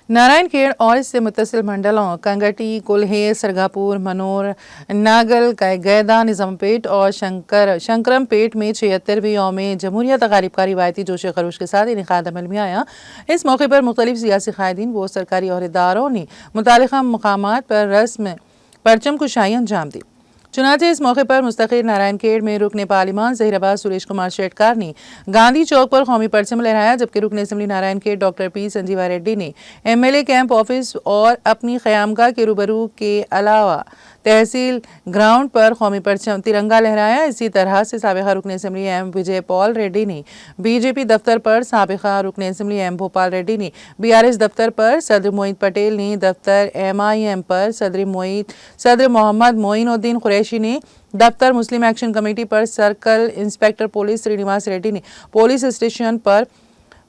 نارائن کھیڑ اور اس سے متصل منڈلوں کنگٹی، کلہے، سرگاپور، منور، ناگل، گیدا، نظام پیٹ اور شنکرم پیٹ میں 76ویں یوم جمہوریہ تقاریب کا روایتی جوش خروش کے ساتھ انعقاد عمل میں آیا۔ اس موقع پر مختلف سیاسی قائدین و سرکاری عہدیداروں نے متعلقہ مقامات پر رسم پرچم کشائی انجام دی۔ چنانچہ اس موقع پر مستقر نارائن کھیڑ میں رکن پارلیمان ظہیر آباد سریش کمار شیٹکار نے گاندھی چوک پر قومی پرچم لہرایا، جبکہ رکن اسمبلی نارائن کھیڑ ڈاکٹر پی سنجیوا ریڈی نے MLA کیمپ آفس اور اپنی قیامگاہ کے روبرو کے علاوہ تحصیل گراؤنڈ پر قومی پرچم ترنگا لہرایا۔ اسی طرح سے سابقہ رکن اسمبلی ایم وجے پال ریڈی نے BJP دفتر پر، سابقہ رکن اسمبلی ایم بھوپال ریڈی نے BRS دفتر پر، صدر موئید پٹیل نے دفتر MIM پر، صدر محمد معین الدین قریشی نے دفتر مسلم ایکشن کمیٹی پر، circle inspector police Srinivas Reddy نے پولیس اسٹیشن پر،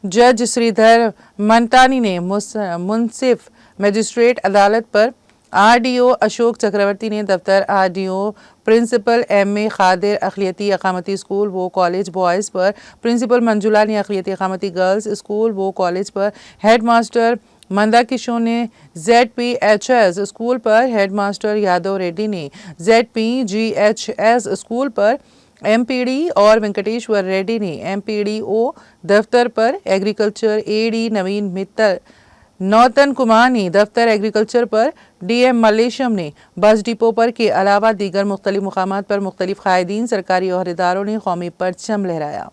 جج سریدھر منٹانی نے منصف مجسٹریٹ عدالت پر، RDO اشوک چکرورتی نے دفتر RDO پرنسپل MA قادر اقلیتی اقامتی اسکول و کالج بوائز پر، پرنسپل منجولا نے اقلیتی اقامتی گرلز اسکول و کالج پر، ہیڈ ماسٹر مندا کشور نے ZPHS اسکول پر، ہیڈ ماسٹر یادو ریڈی نے ZPGHS اسکول پر، MPD اور وینکٹیشور ریڈی نے MPDO دفتر پر، ایگریکلچر AD نوین متل نوتن کمار نے دفتر ایگریکلچر پر، DM ملیشم نے بس ڈپو پر کے علاوہ دیگر مختلف مقامات پر مختلف قائدین، سرکاری عہدیداروں نے قومی پرچم لہرایا۔